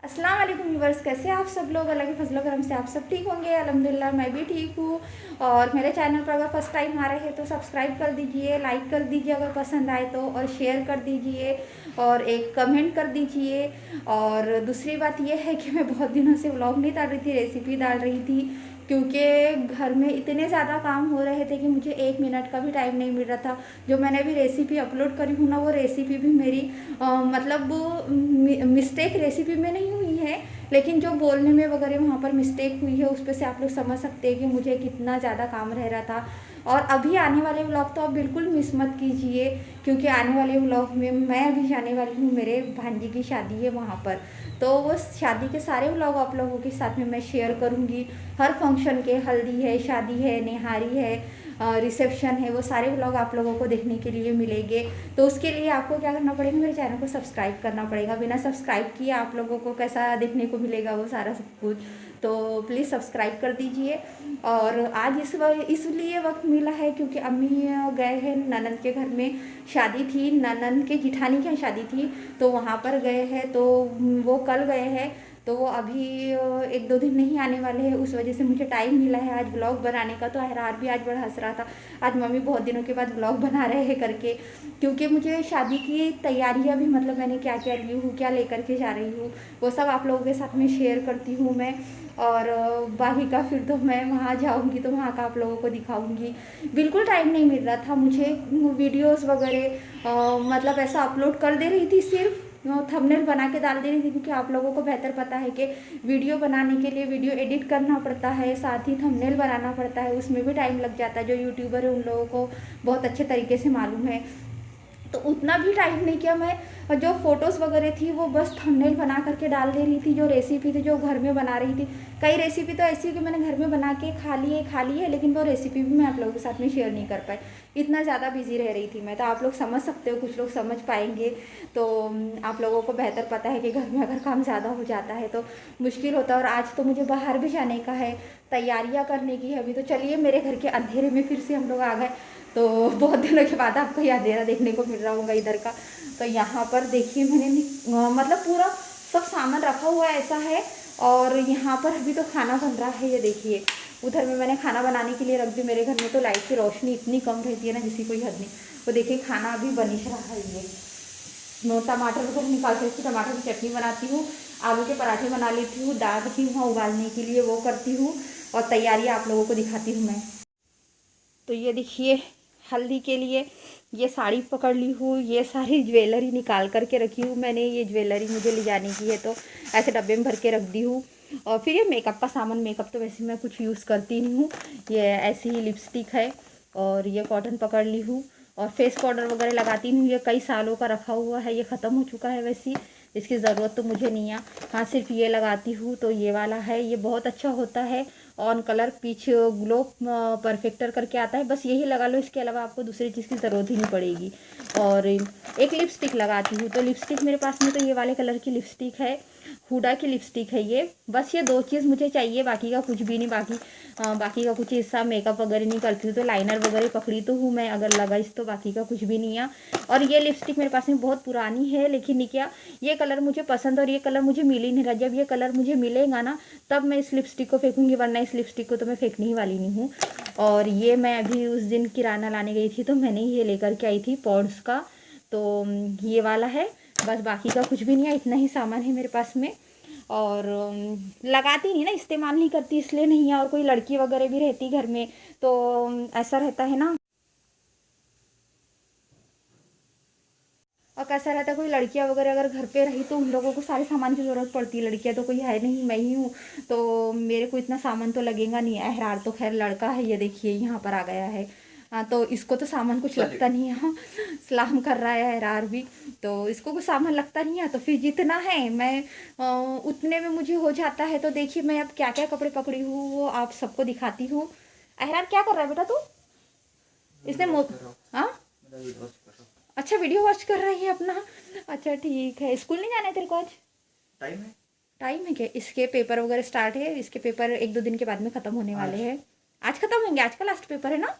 अस्सलाम वालेकुम व्यूवर्स, कैसे आप सब लोग? अल्लाह के फजल करम से आप सब ठीक होंगे। अल्हम्दुलिल्लाह मैं भी ठीक हूँ। और मेरे चैनल पर अगर फर्स्ट टाइम आ रहे हैं तो सब्सक्राइब कर दीजिए, लाइक कर दीजिए अगर पसंद आए तो, और शेयर कर दीजिए और एक कमेंट कर दीजिए। और दूसरी बात यह है कि मैं बहुत दिनों से व्लॉग नहीं डाल रही थी, रेसिपी डाल रही थी, क्योंकि घर में इतने ज़्यादा काम हो रहे थे कि मुझे 1 मिनट का भी टाइम नहीं मिल रहा था। जो मैंने अभी रेसिपी अपलोड करी हूँ ना, वो रेसिपी भी मेरी मतलब मिस्टेक रेसिपी में नहीं हुई है, लेकिन जो बोलने में वगैरह वहाँ पर मिस्टेक हुई है, उस पर से आप लोग समझ सकते हैं कि मुझे कितना ज़्यादा काम रह रहा था। और अभी आने वाले व्लॉग तो आप बिल्कुल मिस मत कीजिए, क्योंकि आने वाले व्लॉग में मैं अभी जाने वाली हूँ, मेरे भांजी की शादी है वहाँ पर। तो वो शादी के सारे व्लॉग आप लोगों के साथ में मैं शेयर करूँगी। हर फंक्शन के, हल्दी है, शादी है, निहारी है, रिसेप्शन है, वो सारे व्लॉग आप लोगों को देखने के लिए मिलेंगे। तो उसके लिए आपको क्या करना पड़ेगा, मेरे चैनल को सब्सक्राइब करना पड़ेगा। बिना सब्सक्राइब किए आप लोगों को कैसा देखने को मिलेगा वो सारा सब कुछ। तो प्लीज़ सब्सक्राइब कर दीजिए। और आज इसलिए वक्त मिला है क्योंकि अम्मी गए हैं ननंद के घर में, शादी थी, ननंद के जिठानी की शादी थी, तो वहाँ पर गए हैं। तो वो कल गए हैं, तो वो अभी 1-2 दिन नहीं आने वाले हैं। उस वजह से मुझे टाइम मिला है आज ब्लॉग बनाने का। तो अहरार भी आज बड़ा हंस रहा था, आज मम्मी बहुत दिनों के बाद ब्लॉग बना रहे हैं करके, क्योंकि मुझे शादी की तैयारियां भी, मतलब मैंने क्या क्या ली हूँ, क्या लेकर के जा रही हूँ, वो सब आप लोगों के साथ में शेयर करती हूँ मैं। और बाकी का फिर तो मैं वहाँ जाऊँगी तो वहाँ का आप लोगों को दिखाऊँगी। बिल्कुल टाइम नहीं मिल रहा था मुझे वीडियोस वगैरह, मतलब ऐसा अपलोड कर दे रही थी, सिर्फ थंबनेल बना के डाल दे रही थी, क्योंकि आप लोगों को बेहतर पता है कि वीडियो बनाने के लिए वीडियो एडिट करना पड़ता है, साथ ही थंबनेल बनाना पड़ता है, उसमें भी टाइम लग जाता है। जो यूट्यूबर है उन लोगों को बहुत अच्छे तरीके से मालूम है। तो उतना भी टाइम नहीं किया मैं। जो फ़ोटोज़ वगैरह थी वो बस थंबनेल बना करके डाल दे रही थी। जो रेसिपी थी जो घर में बना रही थी, कई रेसिपी तो ऐसी है कि मैंने घर में बना के खा ली है, लेकिन वो रेसिपी भी मैं आप लोगों के साथ में शेयर नहीं कर पाई, इतना ज़्यादा बिजी रह रही थी मैं। तो आप लोग समझ सकते हो, कुछ लोग समझ पाएंगे। तो आप लोगों को बेहतर पता है कि घर में अगर काम ज़्यादा हो जाता है तो मुश्किल होता है। और आज तो मुझे बाहर भी जाने का है, तैयारियाँ करने की है अभी। तो चलिए, मेरे घर के अंधेरे में फिर से हम लोग आ गए। तो बहुत दिनों के बाद आपको ये अंधेरा देखने को मिल रहा होगा इधर का। तो यहाँ पर देखिए, मैंने मतलब पूरा सब सामान रखा हुआ ऐसा है। और यहाँ पर अभी तो खाना बन रहा है, ये देखिए। उधर में मैंने खाना बनाने के लिए रख दी। मेरे घर में तो लाइट की रोशनी इतनी कम रहती है ना, जिसकी कोई हद नहीं। तो देखिए, खाना अभी बन ही रहा है। ये मैं टमाटर को निकाल कर टमाटर की चटनी बनाती हूँ, आलू के पराठे बना लेती हूँ, दाल रखी हूँ उबालने के लिए, वो करती हूँ। और तैयारियाँ आप लोगों को दिखाती हूँ मैं। तो ये देखिए, हल्दी के लिए ये साड़ी पकड़ ली हूँ, ये सारी ज्वेलरी निकाल करके रखी हूँ मैंने। ये ज्वेलरी मुझे ले जाने की है, तो ऐसे डब्बे में भर के रख दी हूँ। और फिर ये मेकअप का सामान, मेकअप तो वैसे मैं कुछ यूज़ करती नहीं हूँ, ये ऐसी ही लिपस्टिक है। और ये कॉटन पकड़ ली हूँ। और फेस पाउडर वगैरह लगाती हूँ, ये कई सालों का रखा हुआ है, ये ख़त्म हो चुका है वैसे, इसकी ज़रूरत तो मुझे नहीं है। हाँ, सिर्फ ये लगाती हूँ। तो ये वाला है, ये बहुत अच्छा होता है। On colour peach glow perfector करके आता है, बस यही लगा लो, इसके अलावा आपको दूसरी चीज़ की ज़रूरत ही नहीं पड़ेगी। और एक लिपस्टिक लगाती हूँ, तो लिपस्टिक मेरे पास में तो ये वाले कलर की लिपस्टिक है, हुडा की लिपस्टिक है ये। बस ये 2 चीज़ मुझे चाहिए, बाकी का कुछ भी नहीं। बाकी का कुछ ऐसा मेकअप वगैरह नहीं करती हूँ। तो लाइनर वगैरह पकड़ी तो हूँ मैं, अगर लगा इस, तो बाकी का कुछ भी नहीं है। और ये लिपस्टिक मेरे पास में बहुत पुरानी है, लेकिन क्या, ये कलर मुझे पसंद, और ये कलर मुझे मिल ही नहीं रहा। जब ये कलर मुझे मिलेगा ना, तब मैं इस लिपस्टिक को फेंकूंगी, वरना इस लिपस्टिक को तो मैं फेंकने ही वाली नहीं हूँ। और ये मैं अभी उस दिन किराना लाने गई थी, तो मैंने ये लेकर के आई थी पॉन्ड्स का। तो ये वाला है, बस बाकी का कुछ भी नहीं है, इतना ही सामान है मेरे पास में। और लगाती नहीं ना, इस्तेमाल नहीं करती, इसलिए नहीं है। और कोई लड़की वगैरह भी रहती घर में, तो ऐसा रहता है ना। और कैसा रहता है, कोई लड़कियां वगैरह अगर घर पे रही तो उन लोगों को सारे सामान की ज़रूरत पड़ती है। लड़कियां तो कोई है नहीं, मैं ही हूँ, तो मेरे को इतना सामान तो लगेगा नहीं। अहरार तो खैर लड़का है, ये देखिए यहाँ पर आ गया है। हाँ, तो इसको तो सामान कुछ लगता नहीं है। हाँ, सलाम कर रहा है अहरार भी, तो इसको कुछ सामान लगता नहीं है। तो फिर जितना है मैं उतने में मुझे हो जाता है। तो देखिए, मैं अब क्या क्या कपड़े पकड़ी हूँ वो आप सबको दिखाती हूँ। अहरार क्या कर रहा है बेटा तू? इसने हाँ, अच्छा, वीडियो वॉच कर रही है अपना। अच्छा ठीक है, स्कूल नहीं जाना है तेरे को आज? टाइम है। टाइम है क्या? इसके पेपर वगैरह स्टार्ट है, इसके पेपर 1-2 दिन के बाद में ख़त्म होने वाले हैं। आज ख़त्म होंगे, आज का लास्ट पेपर है ना?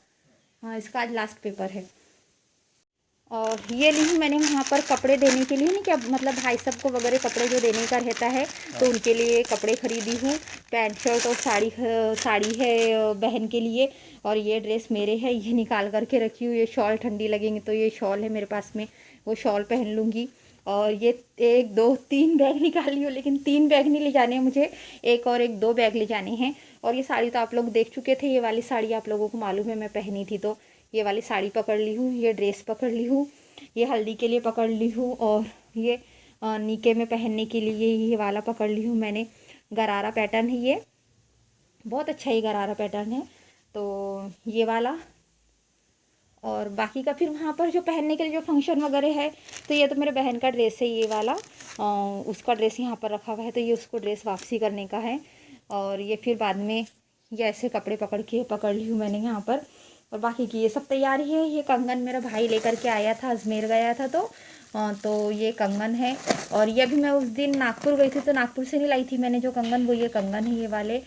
हाँ, इसका आज लास्ट पेपर है। और ये ली हूँ मैंने वहाँ पर कपड़े देने के लिए, नहीं क्या मतलब भाई साहब को वगैरह कपड़े जो देने का रहता है तो उनके लिए कपड़े खरीदी हूँ। पैंट शर्ट और साड़ी है बहन के लिए, और ये ड्रेस मेरे है, ये निकाल करके रखी हूँ। ये शॉल ठंडी लगेंगी तो ये शॉल है मेरे पास में, वो शॉल पहन लूँगी। और ये 1 2 3 बैग निकाली हूँ, लेकिन 3 बैग नहीं ले जाने हैं मुझे, 1 और 1 2 बैग ले जाने हैं। और ये साड़ी तो आप लोग देख चुके थे, ये वाली साड़ी आप लोगों को मालूम है मैं पहनी थी, तो ये वाली साड़ी पकड़ ली हूँ, ये ड्रेस पकड़ ली हूँ, ये हल्दी के लिए पकड़ ली हूँ, और ये नीके में पहनने के लिए ये वाला पकड़ ली हूँ मैंने। गरारा पैटर्न है ये, बहुत अच्छा ही गरारा पैटर्न है, तो ये वाला। और बाकी का फिर वहाँ पर जो पहनने के लिए जो फंक्शन वगैरह है, तो ये तो मेरे बहन का ड्रेस है ये वाला, उसका ड्रेस यहाँ पर रखा हुआ है, तो ये उसको ड्रेस वापसी करने का है। और ये फिर बाद में ये ऐसे कपड़े पकड़ ली हूँ मैंने यहाँ पर। और बाकी की ये सब तैयारी है। ये कंगन मेरा भाई लेकर के आया था, अजमेर गया था तो ये कंगन है। और ये भी मैं उस दिन नागपुर गई थी तो नागपुर से नहीं लाई थी मैंने जो कंगन, वो ये कंगन है ये वाले।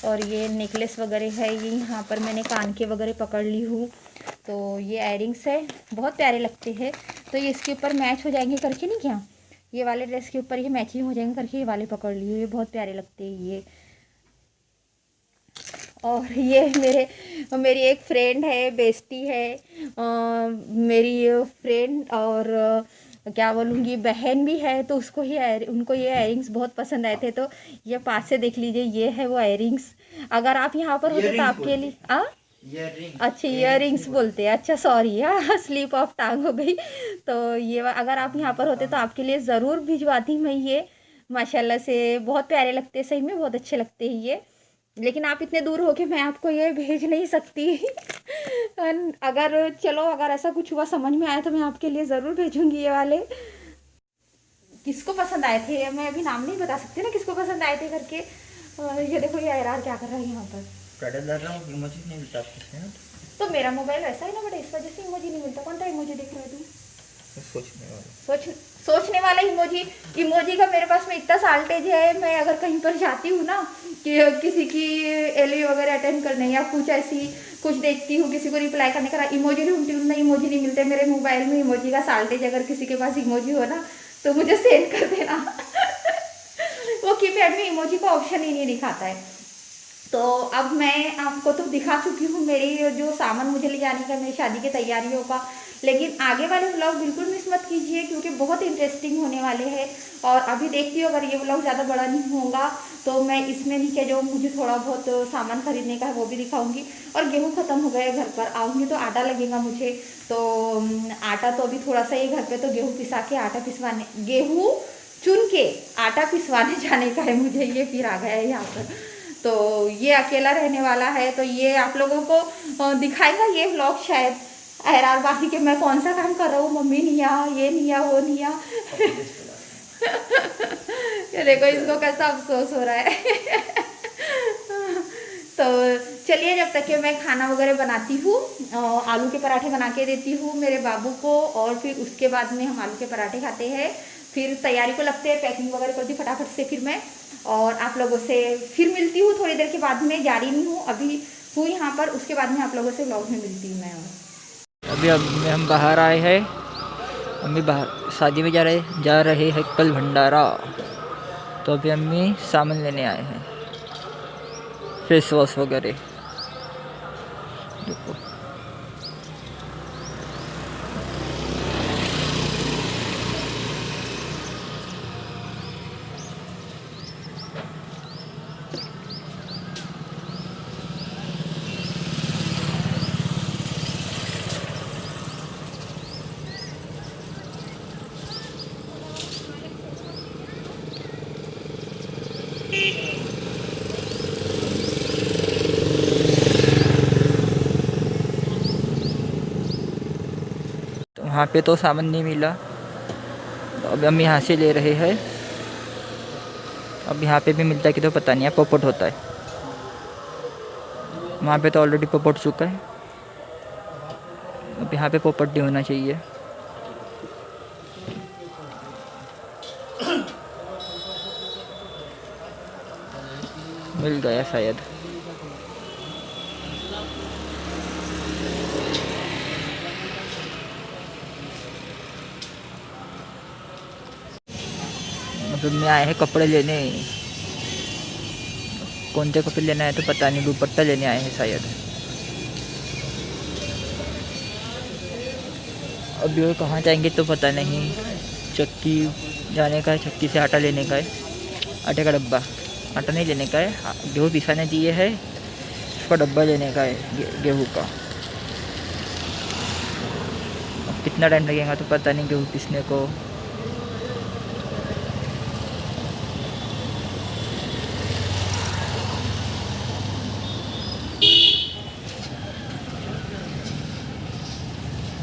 और ये नेकलेस वगैरह है, ये यहाँ पर मैंने कान के वगैरह पकड़ ली हूँ। तो ये एयरिंग्स है, बहुत प्यारे लगते हैं, तो ये इसके ऊपर मैच हो जाएंगे करके, नहीं क्या ये वाले ड्रेस के ऊपर ये मैचिंग हो जाएंगे करके ये वाले पकड़ ली हूँ, ये बहुत प्यारे लगते हैं ये। और ये मेरी एक फ्रेंड है, बेस्टी है, मेरी फ्रेंड और क्या बोलूँगी बहन भी है, तो उनको ये एयरिंग्स बहुत पसंद आए थे, तो ये पास से देख लीजिए, ये है वो एयरिंग्स। अगर आप यहाँ पर होते तो आपके लिए अच्छा इयररिंग्स बोलते हैं, अच्छा सॉरी, हाँ स्लिप ऑफ टांग हो गई। तो ये अगर आप यहाँ पर होते तो आपके लिए ज़रूर भिजवाती मैं ये, माशाल्लाह से बहुत प्यारे लगते हैं, सही में बहुत अच्छे लगते हैं ये। लेकिन आप इतने दूर हो के मैं आपको ये भेज नहीं सकती अगर ऐसा कुछ हुआ समझ में आया तो मैं आपके लिए ज़रूर भेजूंगी ये वाले। किसको पसंद आए थे मैं अभी नाम नहीं बता सकती ना किसको पसंद आए थे करके। ये देखो ये एरआर क्या कर रहा है यहाँ पर, इमोजी नहीं मिलता आपके, तो मेरा मोबाइल वैसा है ना बट इस वजह से इमोजी नहीं मिलता। कौन सा इमोजी देख रहा है तू? सोचने वाला इमोजी का मेरे पास में इतना साल्टेज है, मैं अगर कहीं पर जाती हूँ ना कि किसी की एलवी वगैरह अटेंड करने या कुछ देखती हूँ, किसी को रिप्लाई करने का इमोजी ढूंढती हूँ ना, इमोजी नहीं मिलते मेरे मोबाइल में इमोजी का साल्टेज। अगर किसी के पास इमोजी हो ना तो मुझे सेंड कर देना वो कीपैड में इमोजी का ऑप्शन ही नहीं दिखाता है। तो अब मैं आपको तो दिखा चुकी हूँ मेरी जो सामान मुझे ले जाने का, मेरी शादी की तैयारियों का, लेकिन आगे वाले व्लॉग बिल्कुल मिस मत कीजिए क्योंकि बहुत इंटरेस्टिंग होने वाले हैं। और अभी देखती हूँ अगर ये व्लॉग ज़्यादा बड़ा नहीं होगा तो मैं इसमें नीचे जो मुझे थोड़ा बहुत सामान खरीदने का है वो भी दिखाऊंगी। और गेहूँ ख़त्म हो गए, घर पर आऊँगी तो आटा लगेगा मुझे, तो आटा तो अभी थोड़ा सा ही घर पर, तो गेहूँ पिसा के आटा पिसवाने, गेहूँ चुन के आटा पिसवाने जाने का है मुझे। ये फिर आ गया है यहाँ पर, तो ये अकेला रहने वाला है तो ये आप लोगों को दिखाएगा ये व्लॉग शायद। एरआर बाकी के मैं कौन सा काम कर रहा हूँ, मम्मी नहीं आ, ये नहीं आ, वो नहीं आ ये देखो इसको कैसा अफसोस हो रहा है तो चलिए जब तक कि मैं खाना वगैरह बनाती हूँ, आलू के पराठे बना के देती हूँ मेरे बाबू को, और फिर उसके बाद में हम आलू के पराठे खाते हैं, फिर तैयारी को लगते हैं, पैकिंग वगैरह करती फटाफट से, फिर मैं और आप लोगों से फिर मिलती हूँ थोड़ी देर के बाद में। जा रही नहीं हूँ, अभी हूँ यहाँ पर, उसके बाद में आप लोगों से व्लॉग में मिलती हूँ मैं। अभी हम बाहर आए हैं, अम्मी बाहर शादी में जा रहे हैं कल भंडारा, तो अभी अम्मी सामान लेने आए हैं, फेस वॉश वगैरह। देखो तो वहाँ पे तो सामान नहीं मिला, तो अब हम यहाँ से ले रहे हैं। अब यहाँ पे भी मिलता है कि तो पता नहीं है, पॉपअप होता है, वहाँ पे तो ऑलरेडी पॉपअप चुका है, अब यहाँ पे पॉपअप नहीं होना चाहिए। मिल गया शायद। तो मैं आए हैं कपड़े लेने। कौन से कपड़े लेना है तो पता नहीं, दुपट्टा लेने आए हैं शायद। अभी वो कहाँ जाएंगे तो पता नहीं। चक्की जाने का है, चक्की से आटा लेने का है, आटे का डब्बा। आटा नहीं लेने का है, गेहूँ पिसाने दिए है, उसका डब्बा लेने का है गेहूँ का। अब कितना टाइम लगेगा तो पता नहीं गेहूँ पिसने को।